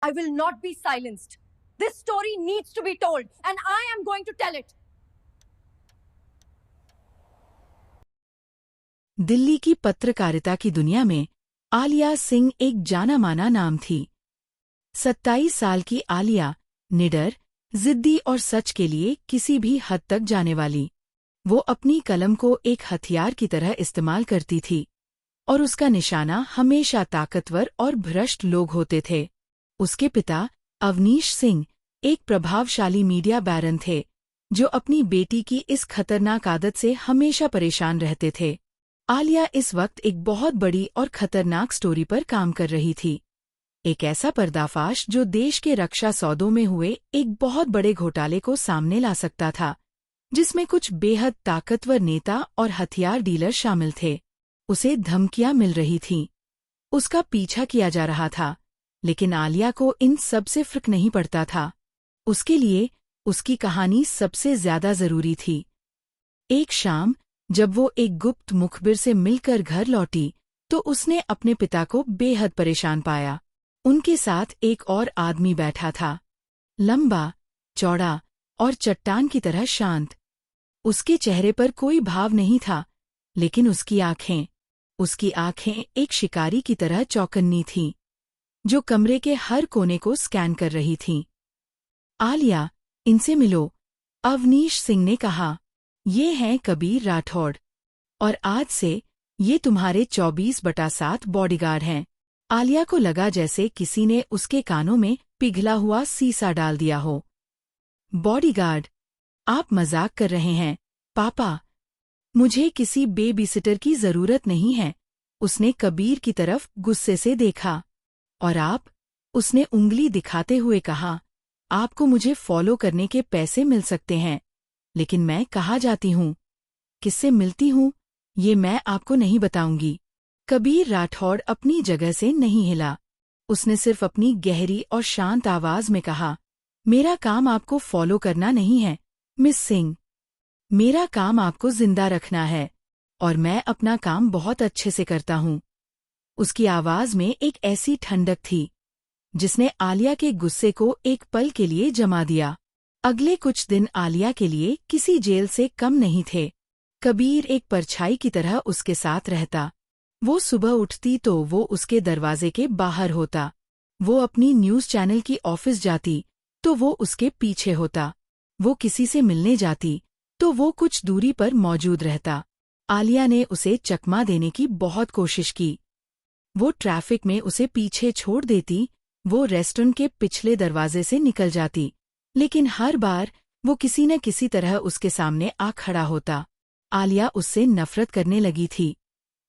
I will not be silenced. This story needs to be told, and I am going to tell it. Delhi की पत्रकारिता की दुनिया में आलिया सिंह एक जाना माना नाम थी। 27 साल की आलिया, निडर, जिद्दी और सच के लिए किसी भी हद तक जाने वाली। वो अपनी कलम को एक हथियार की तरह इस्तेमाल करती थी और उसका निशाना हमेशा ताकतवर और भ्रष्ट लोग होते थे। उसके पिता अवनीश सिंह एक प्रभावशाली मीडिया बैरन थे जो अपनी बेटी की इस खतरनाक आदत से हमेशा परेशान रहते थे। आलिया इस वक्त एक बहुत बड़ी और खतरनाक स्टोरी पर काम कर रही थी। एक ऐसा पर्दाफाश जो देश के रक्षा सौदों में हुए एक बहुत बड़े घोटाले को सामने ला सकता था, जिसमें कुछ बेहद ताकतवर नेता और हथियार डीलर शामिल थे। उसे धमकियां मिल रही थीं, उसका पीछा किया जा रहा था, लेकिन आलिया को इन सब से फर्क नहीं पड़ता था। उसके लिए उसकी कहानी सबसे ज्यादा जरूरी थी। एक शाम जब वो एक गुप्त मुखबिर से मिलकर घर लौटी तो उसने अपने पिता को बेहद परेशान पाया। उनके साथ एक और आदमी बैठा था, लंबा, चौड़ा और चट्टान की तरह शांत। उसके चेहरे पर कोई भाव नहीं था, लेकिन उसकी आंखें एक शिकारी की तरह चौकन्नी थीं, जो कमरे के हर कोने को स्कैन कर रही थीं। आलिया, इनसे मिलो, अवनीश सिंह ने कहा। ये हैं कबीर राठौड़, और आज से ये तुम्हारे 24/7 बॉडीगार्ड हैं। आलिया को लगा जैसे किसी ने उसके कानों में पिघला हुआ सीसा डाल दिया हो। बॉडीगार्ड? आप मजाक कर रहे हैं, पापा। मुझे किसी बेबीसिटर की जरूरत नहीं है, उसने कबीर की तरफ गुस्से से देखा। और आप? उसने उंगली दिखाते हुए कहा, आपको मुझे फॉलो करने के पैसे मिल सकते हैं, लेकिन मैं कहाँ जाती हूँ, किससे मिलती हूँ, ये मैं आपको नहीं बताऊंगी। कबीर राठौड़ अपनी जगह से नहीं हिला। उसने सिर्फ अपनी गहरी और शांत आवाज में कहा, मेरा काम आपको फॉलो करना नहीं है, मिस सिंह। मेरा काम आपको जिंदा रखना है, और मैं अपना काम बहुत अच्छे से करता हूँ। उसकी आवाज में एक ऐसी ठंडक थी जिसने आलिया के गुस्से को एक पल के लिए जमा दिया। अगले कुछ दिन आलिया के लिए किसी जेल से कम नहीं थे। कबीर एक परछाई की तरह उसके साथ रहता। वो सुबह उठती तो वो उसके दरवाजे के बाहर होता। वो अपनी न्यूज़ चैनल की ऑफिस जाती तो वो उसके पीछे होता। वो किसी से मिलने जाती तो वो कुछ दूरी पर मौजूद रहता। आलिया ने उसे चकमा देने की बहुत कोशिश की। वो ट्रैफिक में उसे पीछे छोड़ देती, वो रेस्टोरेंट के पिछले दरवाजे से निकल जाती, लेकिन हर बार वो किसी न किसी तरह उसके सामने आ खड़ा होता। आलिया उससे नफरत करने लगी थी।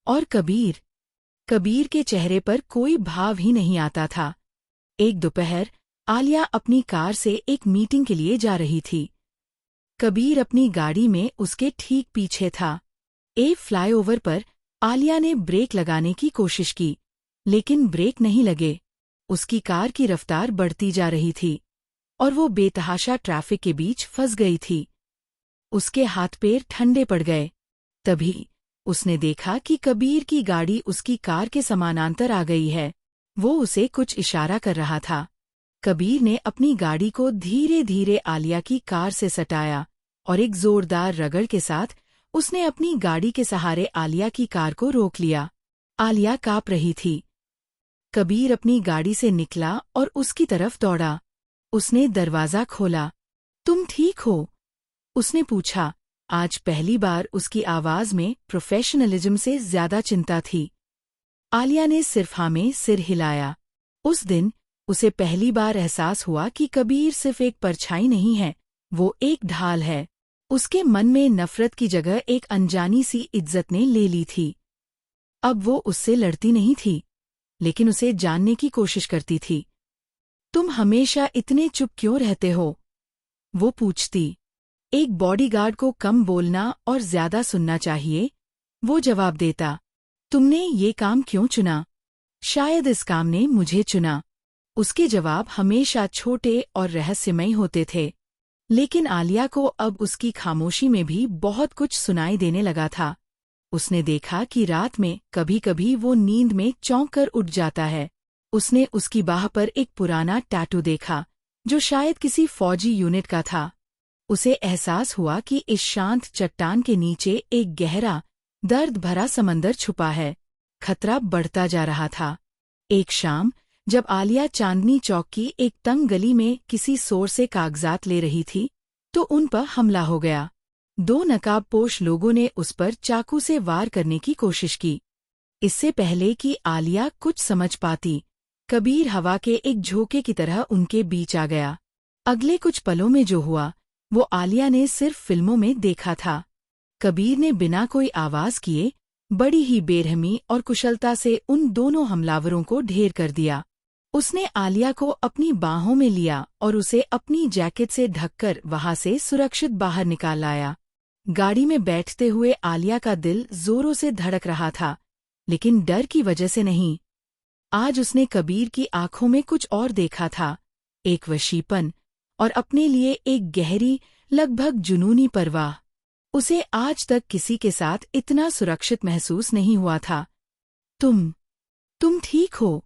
और कबीर के चेहरे पर कोई भाव ही नहीं आता था। एक दोपहर आलिया अपनी कार से एक मीटिंग के लिए जा रही थी। कबीर अपनी गाड़ी में उसके ठीक पीछे था। एक फ्लाईओवर पर आलिया ने ब्रेक लगाने की कोशिश की, लेकिन ब्रेक नहीं लगे। उसकी कार की रफ्तार बढ़ती जा रही थी और वो बेतहाशा ट्रैफिक के बीच फंस गई थी। उसके हाथ पैर ठंडे पड़ गए। तभी उसने देखा कि कबीर की गाड़ी उसकी कार के समानांतर आ गई है। वो उसे कुछ इशारा कर रहा था। कबीर ने अपनी गाड़ी को धीरे धीरे आलिया की कार से सटाया और एक जोरदार रगड़ के साथ उसने अपनी गाड़ी के सहारे आलिया की कार को रोक लिया। आलिया कांप रही थी। कबीर अपनी गाड़ी से निकला और उसकी तरफ दौड़ा। उसने दरवाजा खोला। तुम ठीक हो? उसने पूछा। आज पहली बार उसकी आवाज में प्रोफेशनलिज्म से ज्यादा चिंता थी। आलिया ने सिर्फ हाँ में सिर हिलाया। उस दिन उसे पहली बार एहसास हुआ कि कबीर सिर्फ एक परछाई नहीं है, वो एक ढाल है। उसके मन में नफरत की जगह एक अनजानी सी इज्जत ने ले ली थी। अब वो उससे लड़ती नहीं थी, लेकिन उसे जानने की कोशिश करती थी। तुम हमेशा इतने चुप क्यों रहते हो? वो पूछती। एक बॉडीगार्ड को कम बोलना और ज्यादा सुनना चाहिए, वो जवाब देता। तुमने ये काम क्यों चुना? शायद इस काम ने मुझे चुना। उसके जवाब हमेशा छोटे और रहस्यमयी होते थे, लेकिन आलिया को अब उसकी खामोशी में भी बहुत कुछ सुनाई देने लगा था। उसने देखा कि रात में कभी कभी वो नींद में चौंक कर उठ जाता है, उसने उसकी बाह पर एक पुराना टैटू देखा जो शायद किसी फौजी यूनिट का था। उसे एहसास हुआ कि इस शांत चट्टान के नीचे एक गहरा, दर्द भरा समंदर छुपा है। खतरा बढ़ता जा रहा था। एक शाम जब आलिया चांदनी चौक की एक तंग गली में किसी शोर से कागजात ले रही थी, तो उन पर हमला हो गया। 2 नकाबपोश लोगों ने उस पर चाकू से वार करने की कोशिश की। इससे पहले कि आलिया कुछ समझ पाती, कबीर हवा के एक झोंके की तरह उनके बीच आ गया। अगले कुछ पलों में जो हुआ वो आलिया ने सिर्फ फिल्मों में देखा था। कबीर ने बिना कोई आवाज किए बड़ी ही बेरहमी और कुशलता से उन दोनों हमलावरों को ढेर कर दिया। उसने आलिया को अपनी बाहों में लिया और उसे अपनी जैकेट से ढककर वहां से सुरक्षित बाहर निकाल लाया। गाड़ी में बैठते हुए आलिया का दिल जोरों से धड़क रहा था, लेकिन डर की वजह से नहीं। आज उसने कबीर की आंखों में कुछ और देखा था, एक वशीपन और अपने लिए एक गहरी, लगभग जुनूनी परवाह। उसे आज तक किसी के साथ इतना सुरक्षित महसूस नहीं हुआ था। तुम ठीक हो?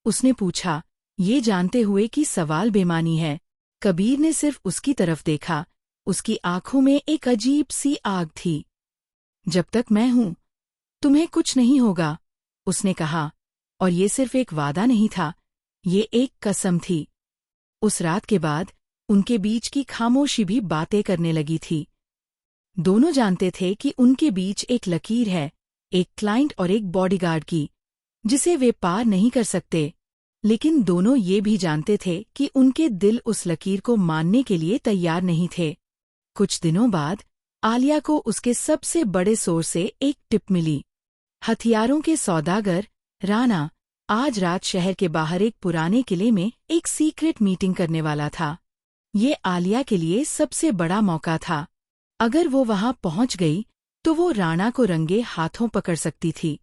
उसने पूछा, ये जानते हुए कि सवाल बेमानी है। कबीर ने सिर्फ उसकी तरफ देखा। उसकी आंखों में एक अजीब सी आग थी। जब तक मैं हूं, तुम्हें कुछ नहीं होगा, उसने कहा। और ये सिर्फ एक वादा नहीं था, ये एक कसम थी। उस रात के बाद उनके बीच की खामोशी भी बातें करने लगी थी। दोनों जानते थे कि उनके बीच एक लकीर है, एक क्लाइंट और एक बॉडीगार्ड की, जिसे वे पार नहीं कर सकते। लेकिन दोनों ये भी जानते थे कि उनके दिल उस लकीर को मानने के लिए तैयार नहीं थे। कुछ दिनों बाद आलिया को उसके सबसे बड़े सोर्स से एक टिप मिली। हथियारों के सौदागर राणा आज रात शहर के बाहर एक पुराने किले में एक सीक्रेट मीटिंग करने वाला था। ये आलिया के लिए सबसे बड़ा मौका था। अगर वो वहां पहुंच गई तो वो राणा को रंगे हाथों पकड़ सकती थी।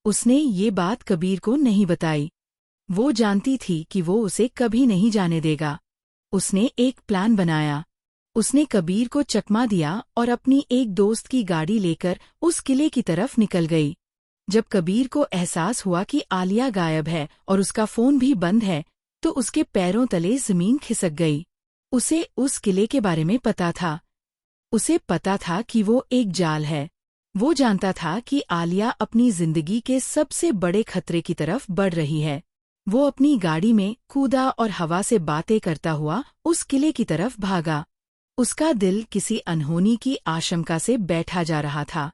उसने ये बात कबीर को नहीं बताई। वो जानती थी कि वो उसे कभी नहीं जाने देगा। उसने एक प्लान बनाया। उसने कबीर को चकमा दिया और अपनी एक दोस्त की गाड़ी लेकर उस किले की तरफ निकल गई। जब कबीर को एहसास हुआ कि आलिया गायब है और उसका फोन भी बंद है, तो उसके पैरों तले जमीन खिसक गई। उसे उस किले के बारे में पता था। उसे पता था कि वो एक जाल है। वो जानता था कि आलिया अपनी जिंदगी के सबसे बड़े खतरे की तरफ बढ़ रही है। वो अपनी गाड़ी में कूदा और हवा से बातें करता हुआ उस किले की तरफ भागा। उसका दिल किसी अनहोनी की आशंका से बैठा जा रहा था।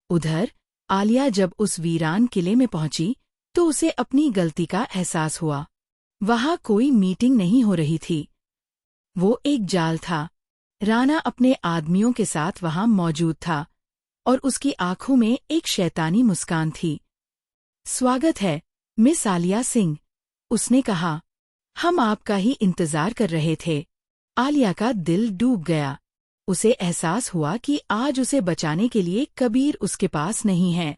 उधर आलिया जब उस वीरान किले में पहुंची तो उसे अपनी गलती का एहसास हुआ। वहां कोई मीटिंग नहीं हो रही थी। वो एक जाल था। राणा अपने आदमियों के साथ वहां मौजूद था और उसकी आंखों में एक शैतानी मुस्कान थी। स्वागत है, मिस आलिया सिंह, उसने कहा। हम आपका ही इंतजार कर रहे थे। आलिया का दिल डूब गया। उसे एहसास हुआ कि आज उसे बचाने के लिए कबीर उसके पास नहीं है।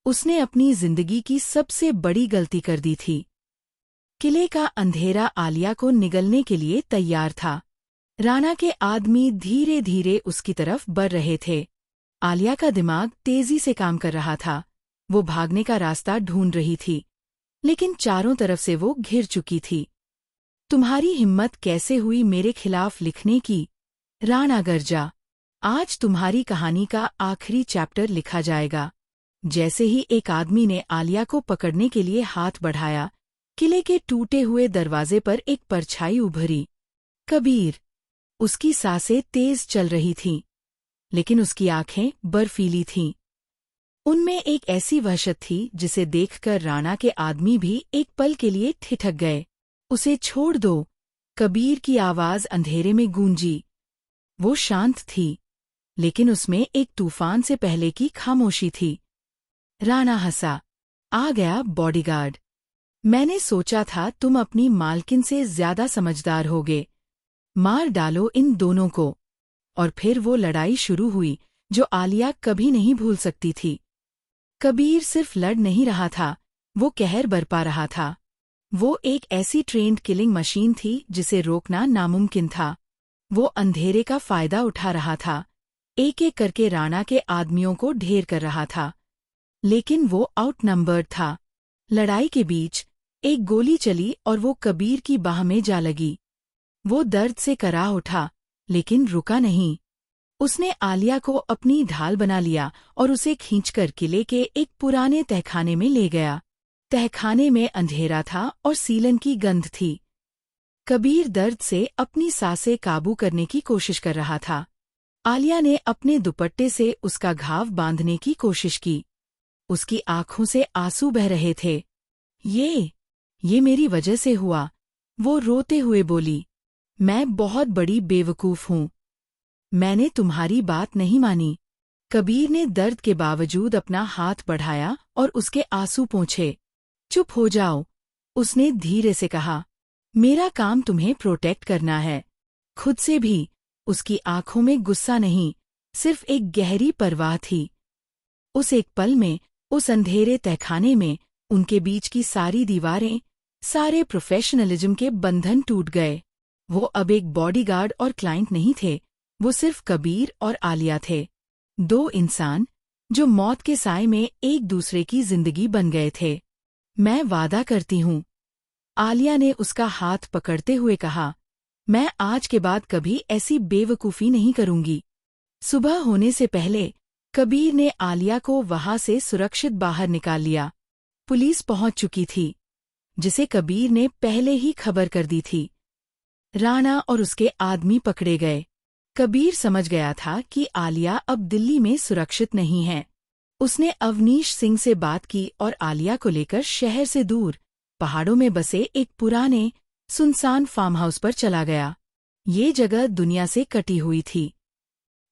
उसने अपनी जिंदगी की सबसे बड़ी गलती कर दी थी। किले का अंधेरा आलिया को निगलने के लिए तैयार था। राणा के आदमी धीरे धीरे उसकी तरफ बढ़ रहे थे। आलिया का दिमाग तेजी से काम कर रहा था। वो भागने का रास्ता ढूंढ रही थी, लेकिन चारों तरफ से वो घिर चुकी थी। तुम्हारी हिम्मत कैसे हुई मेरे खिलाफ लिखने की? राणा गरजा। आज तुम्हारी कहानी का आखिरी चैप्टर लिखा जाएगा। जैसे ही एक आदमी ने आलिया को पकड़ने के लिए हाथ बढ़ाया, किले के टूटे हुए दरवाजे पर एक परछाई उभरी। कबीर। उसकी सांसें तेज चल रही थीं, लेकिन उसकी आंखें बर्फीली थीं। उनमें एक ऐसी वहशत थी जिसे देखकर राणा के आदमी भी एक पल के लिए ठिठक गए। उसे छोड़ दो, कबीर की आवाज अंधेरे में गूंजी। वो शांत थी, लेकिन उसमें एक तूफान से पहले की खामोशी थी। राणा हंसा। आ गया बॉडीगार्ड। मैंने सोचा था तुम अपनी मालकिन से ज्यादा समझदार होगे। मार डालो इन दोनों को। और फिर वो लड़ाई शुरू हुई जो आलिया कभी नहीं भूल सकती थी। कबीर सिर्फ लड़ नहीं रहा था, वो कहर बरपा रहा था। वो एक ऐसी ट्रेंड किलिंग मशीन थी जिसे रोकना नामुमकिन था। वो अंधेरे का फायदा उठा रहा था, एक एक करके राणा के आदमियों को ढेर कर रहा था। लेकिन वो आउटनंबर्ड था। लड़ाई के बीच एक गोली चली और वो कबीर की बाह में जा लगी। वो दर्द से कराह उठा, लेकिन रुका नहीं। उसने आलिया को अपनी ढाल बना लिया और उसे खींचकर किले के एक पुराने तहखाने में ले गया। तहखाने में अंधेरा था और सीलन की गंध थी। कबीर दर्द से अपनी सांसें काबू करने की कोशिश कर रहा था। आलिया ने अपने दुपट्टे से उसका घाव बांधने की कोशिश की। उसकी आंखों से आंसू बह रहे थे। ये मेरी वजह से हुआ, वो रोते हुए बोली। मैं बहुत बड़ी बेवकूफ हूँ। मैंने तुम्हारी बात नहीं मानी। कबीर ने दर्द के बावजूद अपना हाथ बढ़ाया और उसके आंसू पोंछे। चुप हो जाओ, उसने धीरे से कहा। मेरा काम तुम्हें प्रोटेक्ट करना है, खुद से भी। उसकी आंखों में गुस्सा नहीं, सिर्फ एक गहरी परवाह थी। उस एक पल में, उस अंधेरे तहखाने में, उनके बीच की सारी दीवारें, सारे प्रोफेशनलिज्म के बंधन टूट गए। वो अब एक बॉडीगार्ड और क्लाइंट नहीं थे, वो सिर्फ कबीर और आलिया थे। दो इंसान जो मौत के साए में एक दूसरे की जिंदगी बन गए थे। मैं वादा करती हूँ, आलिया ने उसका हाथ पकड़ते हुए कहा, मैं आज के बाद कभी ऐसी बेवकूफ़ी नहीं करूंगी। सुबह होने से पहले कबीर ने आलिया को वहां से सुरक्षित बाहर निकाल लिया। पुलिस पहुंच चुकी थी, जिसे कबीर ने पहले ही खबर कर दी थी। राणा और उसके आदमी पकड़े गए। कबीर समझ गया था कि आलिया अब दिल्ली में सुरक्षित नहीं है। उसने अवनीश सिंह से बात की और आलिया को लेकर शहर से दूर, पहाड़ों में बसे एक पुराने, सुनसान फार्म हाउस पर चला गया। ये जगह दुनिया से कटी हुई थी।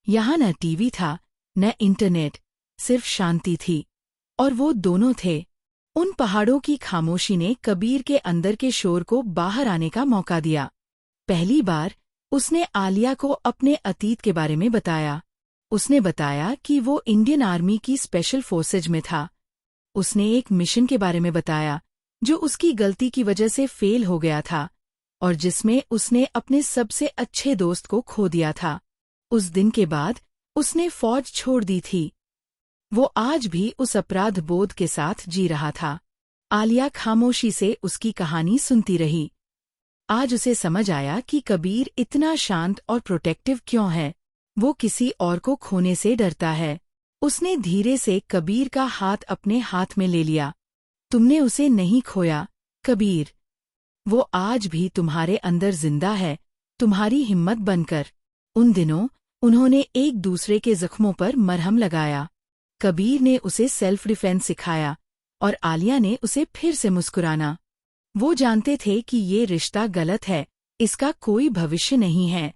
यहाँ न टीवी था, न इंटरनेट, सिर्फ शांति थी। और वो दोनों थे। उन पहाड़ों की खामोशी ने कबीर के अंदर के शोर को बाहर आने का मौका दिया। पहली बार उसने आलिया को अपने अतीत के बारे में बताया। उसने बताया कि वो इंडियन आर्मी की स्पेशल फोर्सेज में था। उसने एक मिशन के बारे में बताया जो उसकी गलती की वजह से फेल हो गया था और जिसमें उसने अपने सबसे अच्छे दोस्त को खो दिया था। उस दिन के बाद उसने फौज छोड़ दी थी। वो आज भी उस अपराध बोध के साथ जी रहा था। आलिया खामोशी से उसकी कहानी सुनती रही। आज उसे समझ आया कि कबीर इतना शांत और प्रोटेक्टिव क्यों है। वो किसी और को खोने से डरता है। उसने धीरे से कबीर का हाथ अपने हाथ में ले लिया। तुमने उसे नहीं खोया, कबीर। वो आज भी तुम्हारे अंदर जिंदा है, तुम्हारी हिम्मत बनकर। उन दिनों उन्होंने एक दूसरे के जख्मों पर मरहम लगाया। कबीर ने उसे सेल्फ डिफेंस सिखाया और आलिया ने उसे फिर से मुस्कुराना। वो जानते थे कि ये रिश्ता गलत है, इसका कोई भविष्य नहीं है।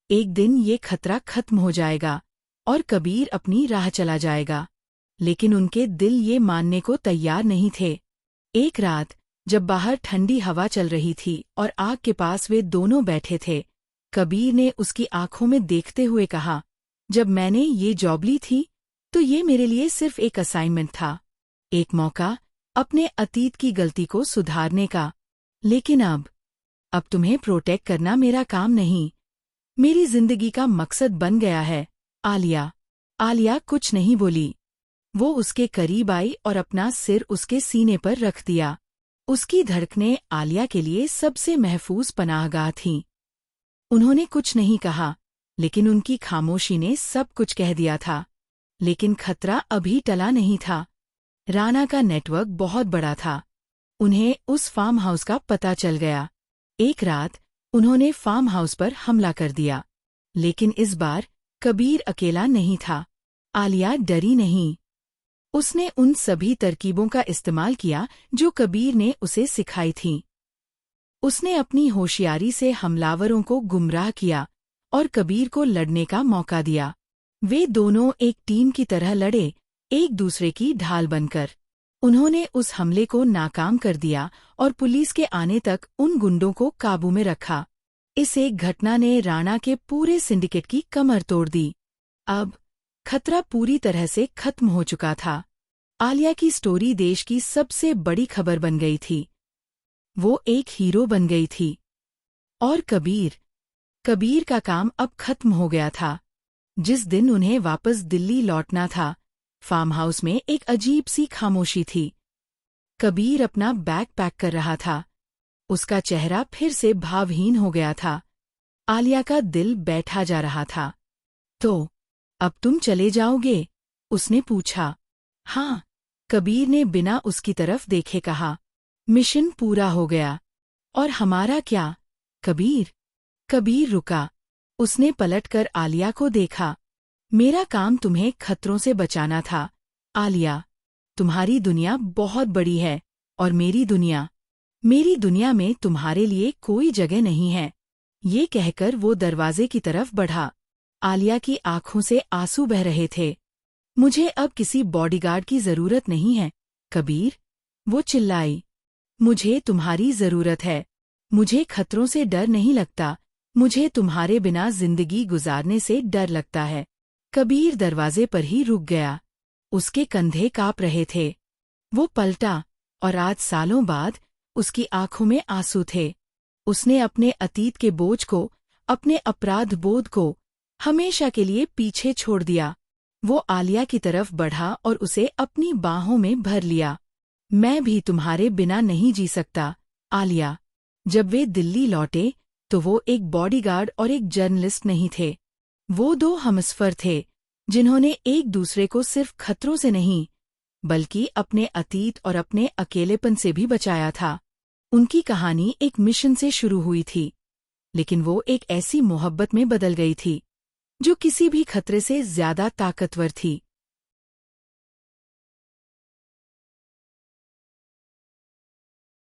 एक दिन ये खतरा खत्म हो जाएगा और कबीर अपनी राह चला जाएगा। लेकिन उनके दिल ये मानने को तैयार नहीं थे। एक रात जब बाहर ठंडी हवा चल रही थी और आग के पास वे दोनों बैठे थे, कबीर ने उसकी आंखों में देखते हुए कहा, जब मैंने ये जॉब ली थी तो ये मेरे लिए सिर्फ एक असाइनमेंट था, एक मौका अपने अतीत की गलती को सुधारने का। लेकिन अब तुम्हें प्रोटेक्ट करना मेरा काम नहीं, मेरी जिंदगी का मकसद बन गया है। आलिया कुछ नहीं बोली। वो उसके करीब आई और अपना सिर उसके सीने पर रख दिया। उसकी धड़कनें आलिया के लिए सबसे महफूज पनाहगाह थीं। उन्होंने कुछ नहीं कहा, लेकिन उनकी खामोशी ने सब कुछ कह दिया था। लेकिन खतरा अभी टला नहीं था। राणा का नेटवर्क बहुत बड़ा था। उन्हें उस फार्म हाउस का पता चल गया। एक रात उन्होंने फार्म हाउस पर हमला कर दिया। लेकिन इस बार कबीर अकेला नहीं था। आलिया डरी नहीं। उसने उन सभी तरकीबों का इस्तेमाल किया जो कबीर ने उसे सिखाई थीं। उसने अपनी होशियारी से हमलावरों को गुमराह किया और कबीर को लड़ने का मौका दिया। वे दोनों एक टीम की तरह लड़े, एक दूसरे की ढाल बनकर। उन्होंने उस हमले को नाकाम कर दिया और पुलिस के आने तक उन गुंडों को काबू में रखा। इस एक घटना ने राणा के पूरे सिंडिकेट की कमर तोड़ दी। अब खतरा पूरी तरह से खत्म हो चुका था। आलिया की स्टोरी देश की सबसे बड़ी खबर बन गई थी। वो एक हीरो बन गई थी। और कबीर का काम अब खत्म हो गया था। जिस दिन उन्हें वापस दिल्ली लौटना था, फार्म हाउस में एक अजीब सी खामोशी थी। कबीर अपना बैग पैक कर रहा था। उसका चेहरा फिर से भावहीन हो गया था। आलिया का दिल बैठा जा रहा था। तो, अब तुम चले जाओगे? उसने पूछा। हाँ, कबीर ने बिना उसकी तरफ देखे कहा। मिशन पूरा हो गया। और हमारा क्या? कबीर। कबीर रुका। उसने पलटकर आलिया को देखा। मेरा काम तुम्हें खतरों से बचाना था, आलिया। तुम्हारी दुनिया बहुत बड़ी है, और मेरी दुनिया में तुम्हारे लिए कोई जगह नहीं है। ये कहकर वो दरवाजे की तरफ बढ़ा। आलिया की आंखों से आंसू बह रहे थे। मुझे अब किसी बॉडीगार्ड की जरूरत नहीं है, कबीर। वो चिल्लाई। मुझे तुम्हारी जरूरत है। मुझे खतरों से डर नहीं लगता। मुझे तुम्हारे बिना जिंदगी गुजारने से डर लगता है। कबीर दरवाजे पर ही रुक गया। उसके कंधे कांप रहे थे। वो पलटा, और आज सालों बाद उसकी आंखों में आंसू थे। उसने अपने अतीत के बोझ को, अपने अपराध बोध को हमेशा के लिए पीछे छोड़ दिया। वो आलिया की तरफ बढ़ा और उसे अपनी बाहों में भर लिया। मैं भी तुम्हारे बिना नहीं जी सकता, आलिया। जब वे दिल्ली लौटे तो वो एक बॉडीगार्ड और एक जर्नलिस्ट नहीं थे। वो दो हमसफर थे, जिन्होंने एक दूसरे को सिर्फ खतरों से नहीं, बल्कि अपने अतीत और अपने अकेलेपन से भी बचाया था। उनकी कहानी एक मिशन से शुरू हुई थी, लेकिन वो एक ऐसी मोहब्बत में बदल गई थी, जो किसी भी खतरे से ज्यादा ताकतवर थी।